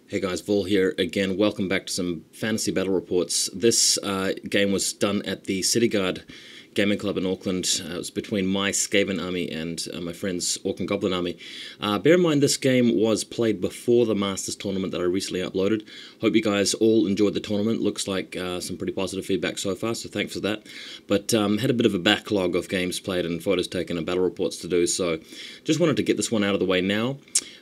Hey guys, Vol here again. Welcome back to some fantasy battle reports. This game was done at the City Guard Gaming Club in Auckland. It was between my Skaven army and my friend's Orc and Goblin army. Bear in mind this game was played before the Masters tournament that I recently uploaded. Hope you guys all enjoyed the tournament. Looks like some pretty positive feedback so far, so thanks for that. But had a bit of a backlog of games played and photos taken and battle reports to do, so just wanted to get this one out of the way now.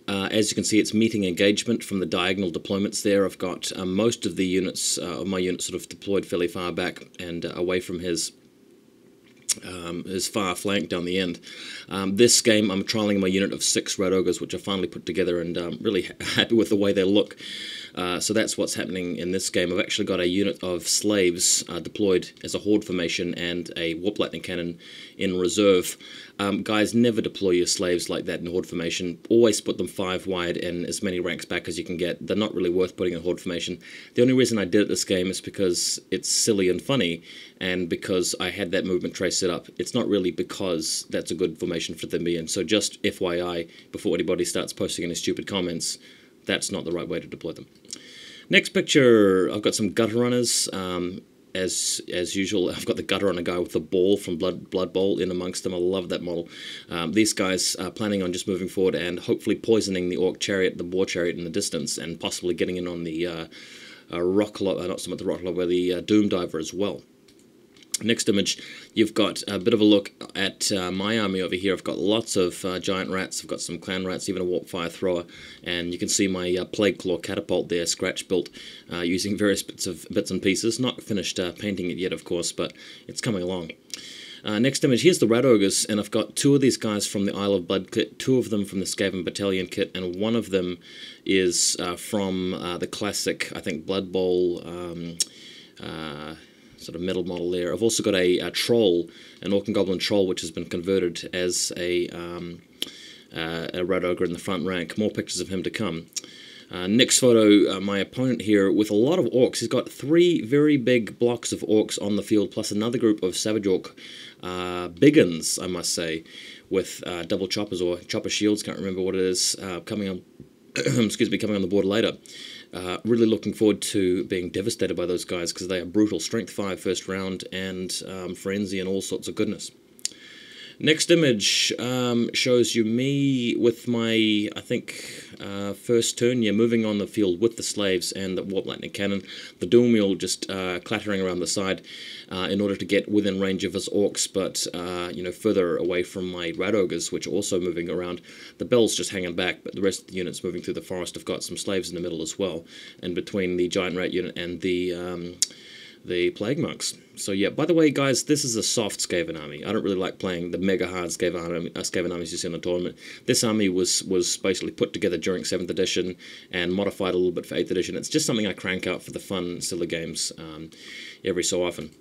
As you can see, it's meeting engagement from the diagonal deployments there. I've got most of the units, of my units sort of deployed fairly far back and away from his far flank down the end. This game I'm trialling my unit of 6 Red Ogres, which I finally put together, and really happy with the way they look. So that's what's happening in this game. I've actually got a unit of slaves deployed as a horde formation and a warp lightning cannon in reserve. Guys, never deploy your slaves like that in horde formation. Always put them 5 wide and as many ranks back as you can get. They're not really worth putting in horde formation. The only reason I did it this game is because it's silly and funny, and because I had that movement trace set up. It's not really because that's a good formation for them to be in. So just FYI, before anybody starts posting any stupid comments, that's not the right way to deploy them. Next picture, I've got some gutter runners. As usual, I've got the gutter runner guy with the ball from Blood Bowl in amongst them. I love that model. These guys are planning on just moving forward and hopefully poisoning the Orc chariot, the War chariot in the distance, and possibly getting in on the rock lobber, not so much the rock lobber, the Doom Diver as well. Next image, you've got a bit of a look at my army over here. I've got lots of giant rats, I've got some clan rats, even a warp fire thrower, and you can see my plague claw catapult there, scratch built, using various bits and pieces. Not finished painting it yet, of course, but it's coming along. Next image, here's the Rat Ogres, and I've got 2 of these guys from the Isle of Blood kit, 2 of them from the Skaven Battalion kit, and 1 of them is from the classic, I think, Blood Bowl sort of metal model there. I've also got a troll, an Orc and Goblin troll, which has been converted as a Red Ogre in the front rank. More pictures of him to come. Next photo, my opponent here with a lot of Orcs. He's got 3 very big blocks of Orcs on the field, plus another group of Savage Orc big uns, I must say, with double choppers or chopper shields, can't remember what it is, coming on excuse me, coming on the board later. Really looking forward to being devastated by those guys, because they are brutal. Strength 5 first round and frenzy and all sorts of goodness. Next image shows you me with my, I think, first turn, moving on the field with the slaves and the warp lightning cannon. The doom wheel just clattering around the side in order to get within range of his orcs, but further away from my rat ogres, which are also moving around. The bell's just hanging back, but the rest of the units moving through the forest have got some slaves in the middle as well, and between the giant rat unit and the plague monks. So yeah, by the way, guys, this is a soft Skaven army. I don't really like playing the mega hard Skaven armies you see in the tournament. This army was basically put together during 7th edition and modified a little bit for 8th edition. It's just something I crank out for the fun, silly games every so often.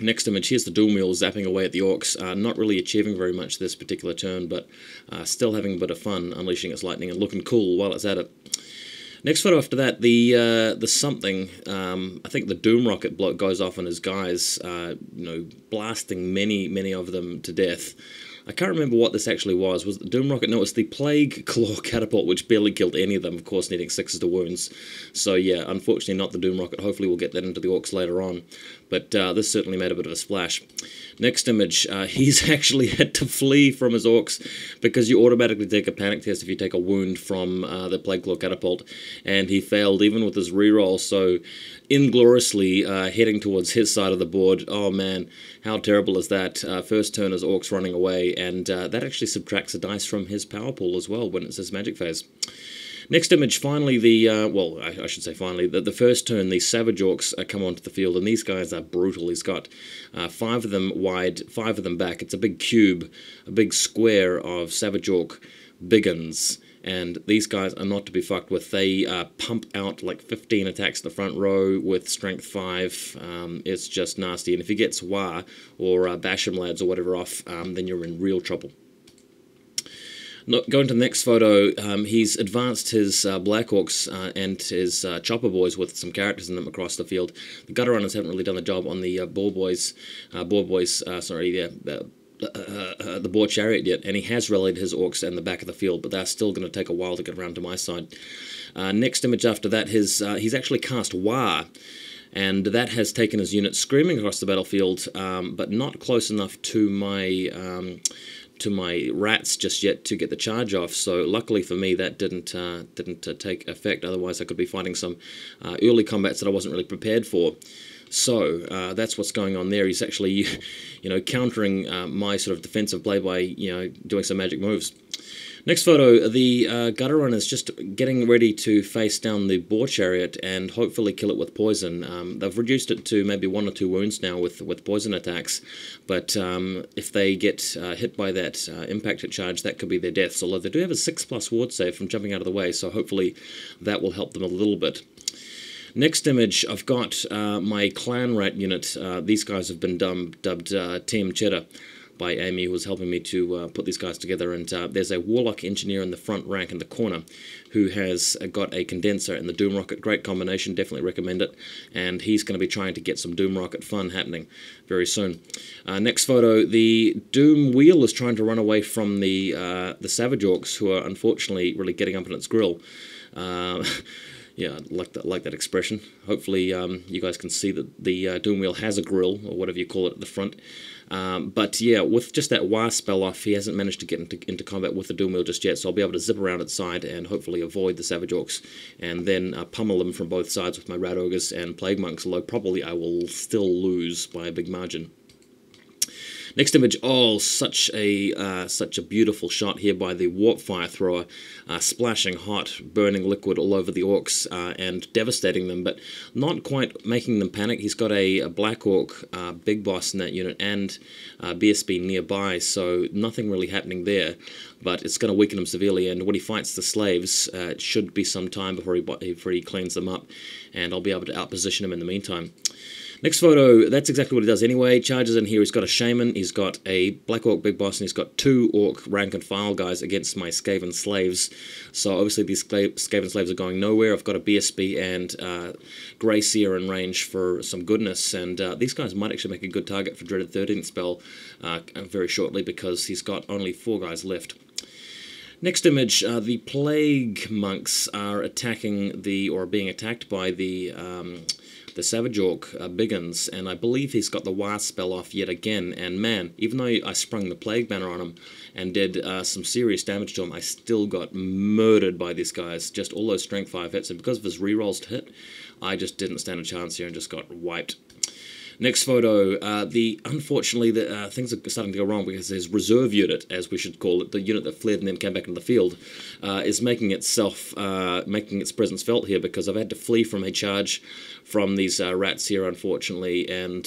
Next image, here's the Doom Wheel zapping away at the Orcs, not really achieving very much this particular turn, but still having a bit of fun, unleashing its lightning and looking cool while it's at it. Next photo after that, the something, I think the Doom Rocket bloke goes off on his guys, blasting many of them to death. I can't remember what this actually was. Was it the Doom Rocket? No, it's the Plague Claw Catapult, which barely killed any of them, of course, needing 6s to wounds. So yeah, unfortunately not the Doom Rocket. Hopefully we'll get that into the Orcs later on. But this certainly made a bit of a splash. Next image, he's actually had to flee from his Orcs, because you automatically take a panic test if you take a wound from the Plague Claw Catapult, and he failed even with his reroll, so ingloriously heading towards his side of the board. Oh man, how terrible is that? First turn is Orcs running away, and that actually subtracts a dice from his power pool as well when it's his magic phase. Next image, finally, I should say finally, the first turn, the Savage Orcs come onto the field, and these guys are brutal. He's got 5 of them wide, 5 of them back. It's a big cube, a big square of Savage Orc big uns, and these guys are not to be fucked with. They pump out like 15 attacks in the front row with strength 5. It's just nasty, and if he gets Wah or Bash 'em lads or whatever off, then you're in real trouble. Going to the next photo, he's advanced his Black Orcs and his Chopper Boys with some characters in them across the field. The Gutter Runners haven't really done the job on the the boar chariot yet, and he has rallied his orcs in the back of the field, but they're still going to take a while to get around to my side. Next image after that, he's actually cast War, and that has taken his unit screaming across the battlefield, but not close enough to my rats just yet to get the charge off. So luckily for me, that didn't take effect. Otherwise, I could be fighting some early combats that I wasn't really prepared for. So that's what's going on there. He's actually, countering my sort of defensive play by, doing some magic moves. Next photo, the gutter runner is just getting ready to face down the boar chariot and hopefully kill it with poison. They've reduced it to maybe 1 or 2 wounds now with poison attacks, but if they get hit by that impact charge, that could be their deaths, although they do have a 6+ ward save from jumping out of the way, so hopefully that will help them a little bit. Next image, I've got my clan rat unit. These guys have been dubbed Team Cheddar by Amy, who was helping me to put these guys together, and there's a warlock engineer in the front rank in the corner who has got a condenser and the Doom Rocket. Great combination, definitely recommend it, and he's going to be trying to get some Doom Rocket fun happening very soon. Next photo, the Doom Wheel is trying to run away from the Savage Orcs, who are unfortunately really getting up in its grill. Yeah, like that expression. Hopefully you guys can see that the Doom Wheel has a grill, or whatever you call it, at the front. But yeah, with just that War spell off, he hasn't managed to get into combat with the Doom Wheel just yet, so I'll be able to zip around its side and hopefully avoid the Savage Orcs, and then pummel them from both sides with my Rat Ogres and Plague Monks, although probably I will still lose by a big margin. Next image, oh, such a beautiful shot here by the Warp Fire Thrower, splashing hot, burning liquid all over the Orcs and devastating them, but not quite making them panic. He's got a Black Orc Big Boss in that unit and BSB nearby, so nothing really happening there, but it's going to weaken him severely, and when he fights the slaves, it should be some time before he cleans them up, and I'll be able to outposition him in the meantime. Next photo, that's exactly what he does anyway. Charges in here, he's got a Shaman, he's got a Black Orc Big Boss, and he's got 2 Orc rank and file guys against my Skaven Slaves. So obviously these Skaven Slaves are going nowhere. I've got a BSB and Grey Seer in range for some goodness, and these guys might actually make a good target for Dreaded 13th spell very shortly, because he's got only 4 guys left. Next image, the Plague Monks are attacking or being attacked by the Savage Orc Biggins, and I believe he's got the War spell off yet again, and man, even though I sprung the Plague Banner on him and did some serious damage to him, I still got murdered by these guys, just all those strength 5 hits, and because of his rerolls to hit, I just didn't stand a chance here and just got wiped. Next photo, unfortunately things are starting to go wrong, because his reserve unit, as we should call it, the unit that fled and then came back into the field, is making its presence felt here, because I've had to flee from a charge from these rats here, unfortunately, and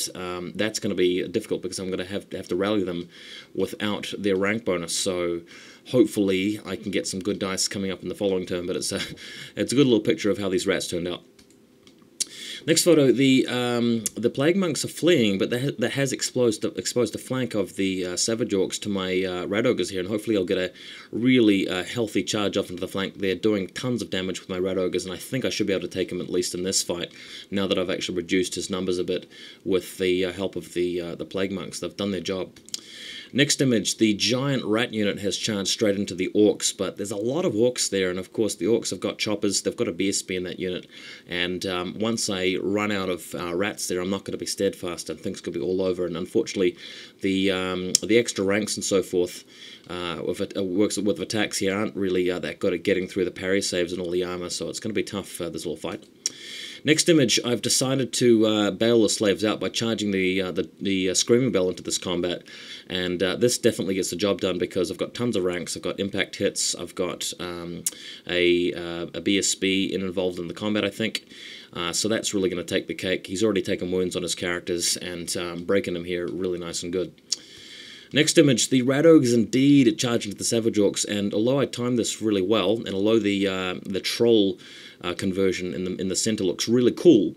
that's going to be difficult, because I'm going to have to rally them without their rank bonus, so hopefully I can get some good dice coming up in the following turn, but it's a good little picture of how these rats turned out. Next photo, the Plague Monks are fleeing, but that has exposed the flank of the Savage Orcs to my Rat Ogres here, and hopefully I'll get a really healthy charge off into the flank. They're doing tons of damage with my Rat Ogres, and I think I should be able to take him at least in this fight, now that I've actually reduced his numbers a bit with the help of the Plague Monks. They've done their job. Next image, the giant rat unit has charged straight into the Orcs, but there's a lot of Orcs there, and of course the Orcs have got choppers, they've got a BSB in that unit, and once I run out of rats there, I'm not going to be steadfast, and things could be all over, and unfortunately the extra ranks and so forth works with attacks here aren't really that good at getting through the parry saves and all the armor, so it's going to be tough, this little fight. Next image, I've decided to bail the slaves out by charging the Screaming Bell into this combat, and this definitely gets the job done, because I've got tons of ranks, I've got impact hits, I've got a BSB involved in the combat, I think, so that's really going to take the cake. He's already taken wounds on his characters, and breaking them here really nice and good. Next image, the Rat Ogres indeed charged into the Savage Orcs, and although I timed this really well, and although the troll conversion in the center looks really cool,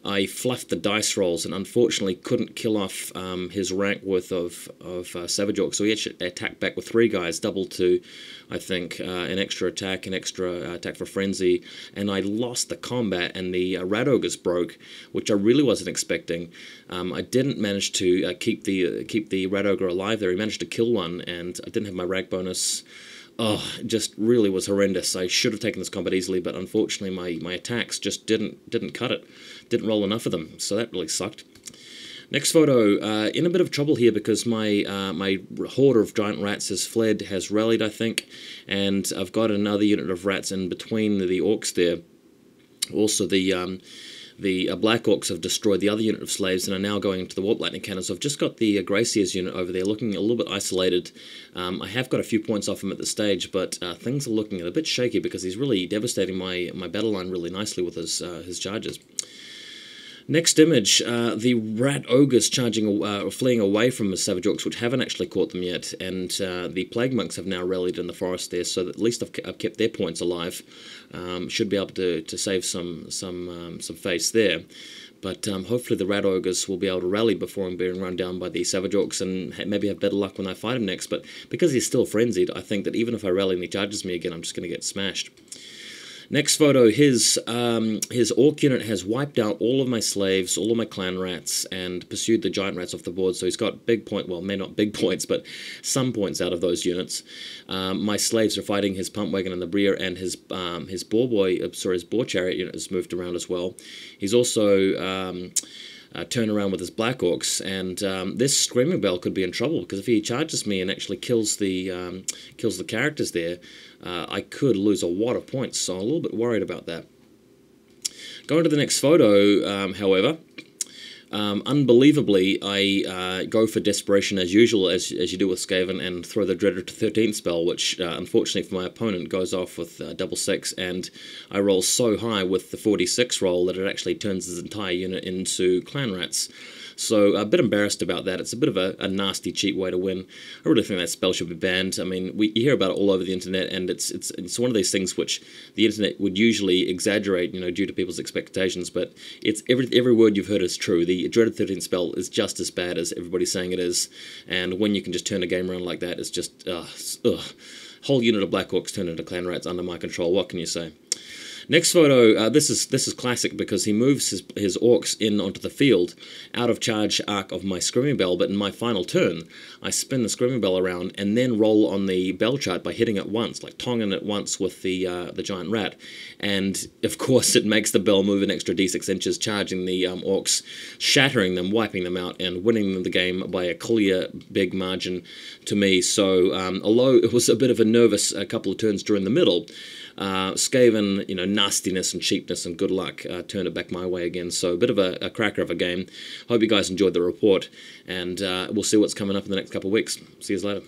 I fluffed the dice rolls and unfortunately couldn't kill off his rank worth of Savage Orcs. So he actually attacked back with 3 guys, double to, I think, an extra attack for Frenzy, and I lost the combat, and the Rat Ogres broke, which I really wasn't expecting. I didn't manage to keep the Rat Ogre alive there. He managed to kill one, and I didn't have my rag bonus. Oh, it just really was horrendous. I should have taken this combat easily, but unfortunately my attacks just didn't cut it. Didn't roll enough of them, so that really sucked. Next photo, in a bit of trouble here because my horde of giant rats has rallied, I think, and I've got another unit of rats in between the orcs there. Also, the Black Orcs have destroyed the other unit of slaves and are now going into the Warp Lightning Cannon. So I've just got the Gracier's unit over there looking a little bit isolated. I have got a few points off him at this stage, but things are looking a bit shaky because he's really devastating my battle line really nicely with his charges. Next image, the Rat Ogres fleeing away from the Savage Orcs, which haven't actually caught them yet, and the Plague Monks have now rallied in the forest there, so that at least I've kept their points alive. Should be able to save some face there. But hopefully the Rat Ogres will be able to rally before I'm being run down by the Savage Orcs and maybe have better luck when I fight him next. But because he's still frenzied, I think that even if I rally and he charges me again, I'm just going to get smashed. Next photo, his orc unit has wiped out all of my slaves, all of my clan rats, and pursued the giant rats off the board, so he's got big point, well, maybe not big points, but some points out of those units. My slaves are fighting his pump wagon in the rear, and his boar chariot unit has moved around as well. He's also turn around with his Black Orcs, and this Screaming Bell could be in trouble, because if he charges me and actually kills the characters there, I could lose a lot of points, so I'm a little bit worried about that. Going to the next photo, however, unbelievably, I go for Desperation as usual, as you do with Skaven, and throw the Dreaded 13th spell, which unfortunately for my opponent goes off with double 6, and I roll so high with the 46 roll that it actually turns his entire unit into clan rats. So a bit embarrassed about that. It's a bit of a nasty, cheap way to win. I really think that spell should be banned. I mean, you hear about it all over the internet, and it's one of these things which the internet would usually exaggerate, due to people's expectations. But it's every word you've heard is true. The Dreaded 13th spell is just as bad as everybody's saying it is, and when you can just turn a game around like that, it's just whole unit of Black Orcs turned into clan rats under my control. What can you say? Next photo, this is classic because he moves his orcs in onto the field out of charge arc of my Screaming Bell, but in my final turn, I spin the Screaming Bell around and then roll on the bell chart by hitting it once, like tonging it once with the giant rat. And of course it makes the bell move an extra d6 inches, charging the orcs, shattering them, wiping them out, and winning the game by a clear big margin to me. So although it was a bit of a nervous couple of turns during the middle, Skaven, nastiness and cheapness and good luck turned it back my way again. So a bit of a cracker of a game. Hope you guys enjoyed the report, and we'll see what's coming up in the next couple of weeks. See you later.